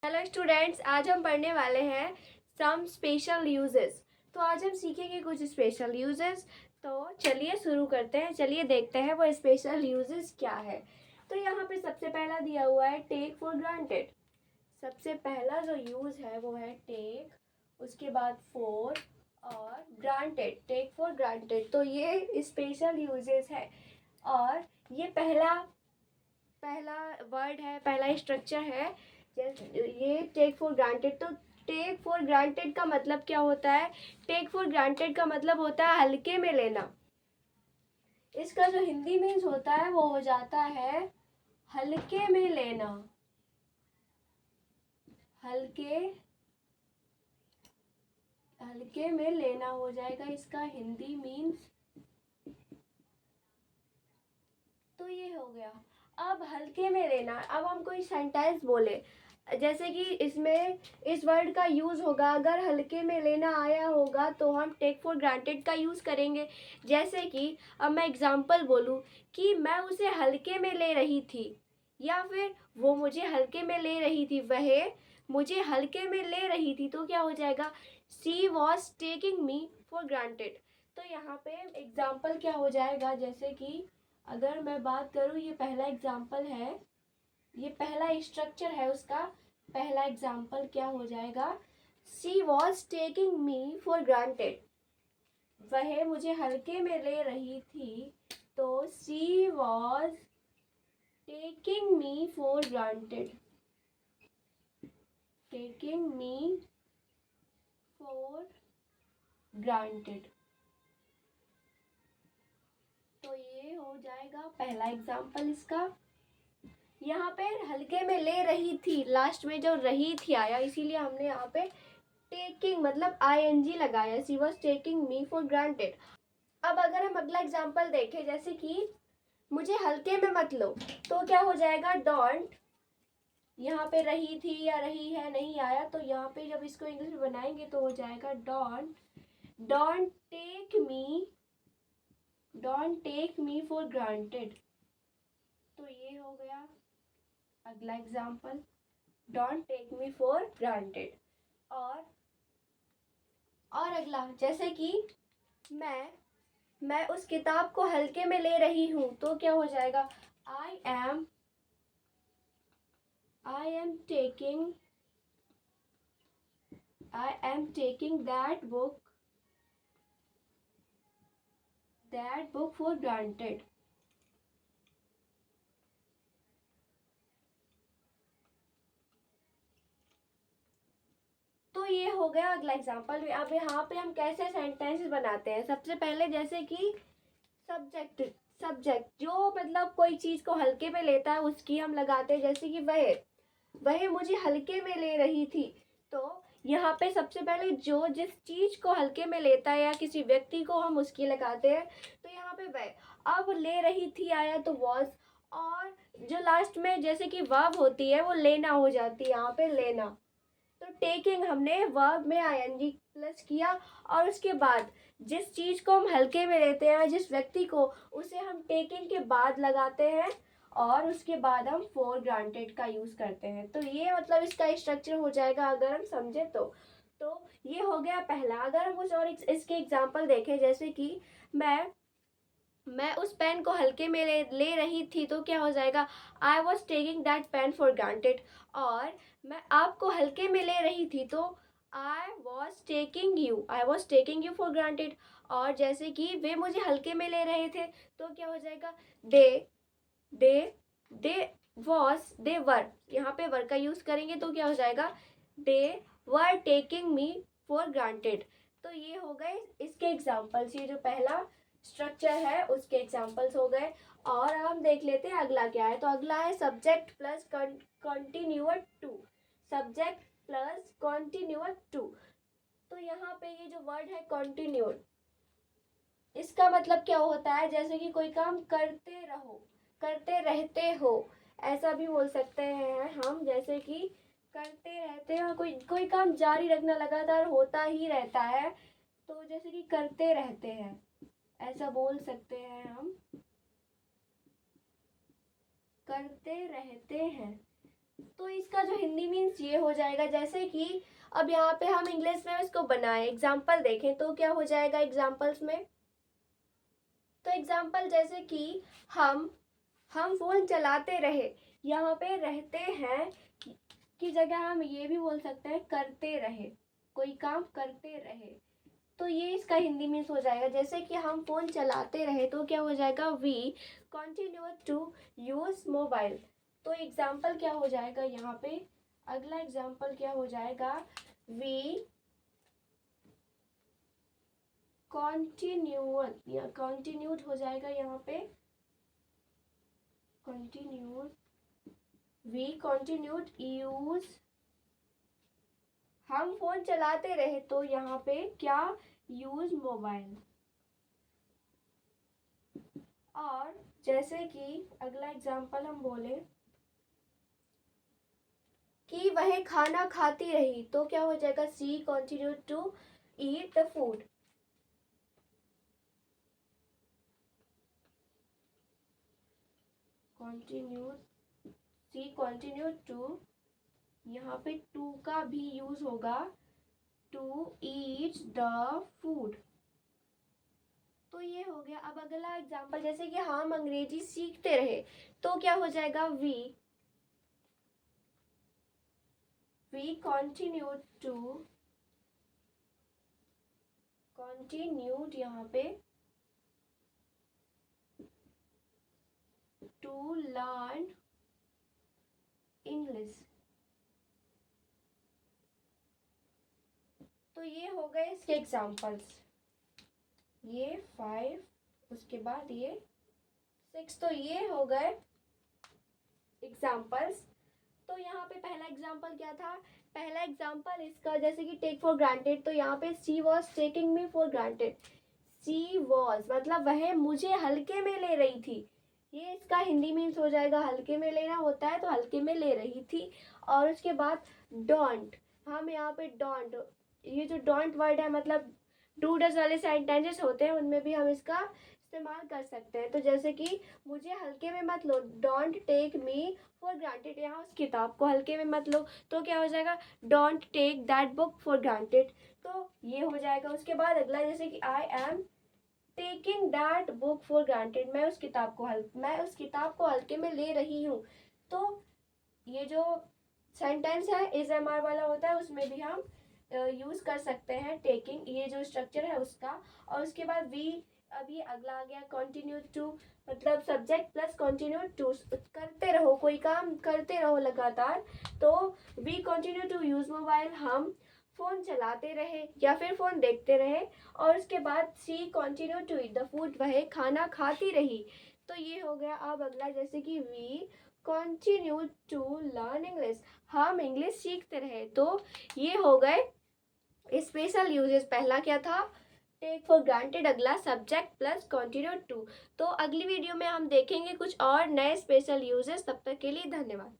Hello students, आज हम पढ़ने वाले हैं सम स्पेशल यूजेस। तो आज हम सीखेंगे कुछ स्पेशल यूजेस। तो चलिए शुरू करते हैं। चलिए देखते हैं वो स्पेशल यूजेस क्या है। तो यहाँ पे सबसे पहला दिया हुआ है टेक फॉर ग्रांटेड। सबसे पहला जो यूज है वो है टेक, उसके बाद फॉर और ग्रांटेड। टेक फॉर ग्रांटेड, तो ये स्पेशल यूजेस है। और ये पहला पहला वर्ड है, पहला स्ट्रक्चर है। ये टेक फॉर ग्रांटेड। तो टेक फॉर ग्रांटेड का मतलब क्या होता है? टेक फॉर ग्रांटेड का मतलब होता है हल्के में लेना। इसका जो हिंदी मीन्स होता है वो हो जाता है हल्के में लेना। हल्के हल्के में लेना हो जाएगा इसका हिंदी मीन्स। तो ये हो गया। अब हल्के में लेना, अब हम कोई सेंटेंस बोले, जैसे कि इसमें इस वर्ड का यूज होगा, अगर हल्के में लेना आया होगा तो हम टेक फॉर ग्रांटेड का यूज करेंगे। जैसे कि अब मैं एग्जांपल बोलूँ कि मैं उसे हल्के में ले रही थी, या फिर वो मुझे हल्के में ले रही थी, वह मुझे हल्के में ले रही थी, तो क्या हो जाएगा? She was taking me for granted. तो यहाँ पे एग्जाम्पल क्या हो जाएगा, जैसे कि अगर मैं बात करूँ, ये पहला एग्जाम्पल है, ये पहला स्ट्रक्चर है उसका। पहला एग्जाम्पल क्या हो जाएगा? She was taking me for granted. वह मुझे हल्के में ले रही थी, तो she was taking me for granted. Taking me for granted. तो ये हो जाएगा पहला एग्जाम्पल इसका। यहाँ पे हल्के में ले रही थी, लास्ट में जो रही थी आया, इसीलिए हमने यहाँ पे टेकिंग मतलब आईएनजी लगाया। She was taking me for granted. अब अगर हम अगला एग्जाम्पल देखें, जैसे कि मुझे हल्के में मत लो, तो क्या हो जाएगा? डोंट। यहाँ पे रही थी या रही है नहीं आया, तो यहाँ पे जब इसको इंग्लिश में बनाएंगे तो हो जाएगा don't. Don't take me, don't take me for granted. तो ये हो गया अगला example, don't take me for granted. और अगला, जैसे कि मैं उस किताब को हल्के में ले रही हूँ, तो क्या हो जाएगा? आई am taking that book for granted. तो ये हो गया अगला एग्जाम्पल। अब यहाँ पे हम कैसे सेंटेंसेस बनाते हैं? सबसे पहले जैसे कि सब्जेक्ट, जो मतलब कोई चीज को हल्के में लेता है उसकी हम लगाते हैं। जैसे कि वह मुझे हल्के में ले रही थी, तो यहाँ पे सबसे पहले जो जिस चीज को हल्के में लेता है या किसी व्यक्ति को हम उसकी लगाते हैं, तो यहाँ पे वह। अब ले रही थी आया तो वॉज, और जो लास्ट में जैसे कि वर्ब होती है वो लेना हो जाती है, यहाँ पे लेना। तो टेकिंग हमने वर्ब में आईएनजी प्लस किया, और उसके बाद जिस चीज को हम हल्के में लेते हैं, जिस व्यक्ति को, उसे हम टेकिंग के बाद लगाते हैं, और उसके बाद हम फॉर ग्रांटेड का यूज करते हैं। तो ये मतलब इसका स्ट्रक्चर हो जाएगा अगर हम समझे तो ये हो गया पहला। अगर हम कुछ और इसके एग्जाम्पल देखें, जैसे कि मैं उस पेन को हल्के में ले रही थी, तो क्या हो जाएगा? I was taking that pain for granted. और मैं आपको हल्के में ले रही थी, तो I was taking you for granted. और जैसे कि वे मुझे हल्के में ले रहे थे, तो क्या हो जाएगा? दे दे दे दे वर, यहाँ पे वर का यूज करेंगे तो क्या हो जाएगा? They were taking me for granted. तो ये हो गए इसके एग्जाम्पल्स, ये जो पहला स्ट्रक्चर है उसके एग्जाम्पल्स हो गए। और अब हम देख लेते हैं अगला क्या है। तो अगला है subject plus continuer to. Subject plus continuer to. तो यहाँ पे ये जो वर्ड है कॉन्टिन्यूअर, इसका मतलब क्या होता है? जैसे कि कोई काम करते रहो, करते रहते हो, ऐसा भी बोल सकते हैं हम। जैसे कि करते रहते हो, कोई कोई काम जारी रखना, लगातार होता ही रहता है, तो जैसे कि करते रहते हैं, ऐसा बोल सकते हैं हम, करते रहते हैं। तो इसका जो हिंदी मीन्स ये हो हो जाएगा, जैसे कि अब यहाँ पे हम इंग्लिश में इसको बनाएं, एग्जाम्पल देखें तो क्या हो जाएगा एग्जाम्पल्स में। तो एग्जाम्पल जैसे कि हम फ़ोन चलाते रहे, यहाँ पे रहते हैं की जगह हम ये भी बोल सकते हैं करते रहे, कोई काम करते रहे। तो ये इसका हिंदी मीन्स हो जाएगा, जैसे कि हम फ़ोन चलाते रहे तो क्या हो जाएगा, we continue to use mobile. तो एग्जाम्पल क्या हो जाएगा यहाँ पे, अगला एग्जाम्पल क्या हो जाएगा, वी कॉन्टिन्यूड या कॉन्टिन्यूड हो जाएगा यहाँ पे, कॉन्टिन्यूड, वी कॉन्टिन्यूड यूज, हम फोन चलाते रहे तो यहाँ पे क्या, यूज मोबाइल। और जैसे कि अगला एग्जाम्पल हम बोले कि वह खाना खाती रही तो क्या हो जाएगा, she continue to eat the food. She continue to, यहाँ पे टू का भी यूज होगा, टू ईट द फूड। तो ये हो गया। अब अगला एग्जाम्पल जैसे कि हम अंग्रेजी सीखते रहे तो क्या हो जाएगा, वी कंटिन्यूड यहाँ पे टू लर्न इंग्लिश। तो ये हो गए इसके एग्जाम्पल्स, ये 5, उसके बाद ये 6, तो ये हो गए एग्जाम्पल्स। तो यहाँ पे पहला एग्जाम्पल क्या था, पहला एग्जाम्पल इसका जैसे कि टेक फॉर ग्रांटेड, तो यहाँ पे she was taking me for granted, she was मतलब वह मुझे हल्के में ले रही थी, ये इसका हिंदी मीन्स हो जाएगा, हल्के में लेना होता है तो हल्के में ले रही थी। और उसके बाद डोंट, हम यहाँ पे डोंट, ये जो डोंट वर्ड है मतलब डू डज वाले सेंटेंसेस होते हैं उनमें भी हम इसका इस्तेमाल कर सकते हैं। तो जैसे कि मुझे हल्के में मत लो, don't take me for granted, यहाँ उस किताब को हल्के में मत लो तो क्या हो जाएगा, don't take that book for granted. तो ये हो जाएगा। उसके बाद अगला जैसे कि I am taking that book for granted, मैं उस किताब को हल्के में ले रही हूँ। तो ये जो सेंटेंस है इज एम आर वाला होता है, उसमें भी हम यूज कर सकते हैं टेकिंग, ये जो स्ट्रक्चर है उसका। और उसके बाद वी, अभी अगला आ गया कंटिन्यू टू, मतलब सब्जेक्ट प्लस कंटिन्यू टू, करते रहो, कोई काम करते रहो लगातार। तो we continue to use mobile, हम फोन चलाते रहे या फिर फोन देखते रहे। और उसके बाद she continue to eat the food, वह खाना खाती रही। तो ये हो गया। अब अगला जैसे कि we continue to learn English, हम इंग्लिश सीखते रहे। तो ये हो गए स्पेशल यूजेस। पहला क्या था, टेक फॉर ग्रांटेड, अगला सब्जेक्ट प्लस कंटिन्यू टू। तो अगली वीडियो में हम देखेंगे कुछ और नए स्पेशल यूजेस। तब तक के लिए धन्यवाद।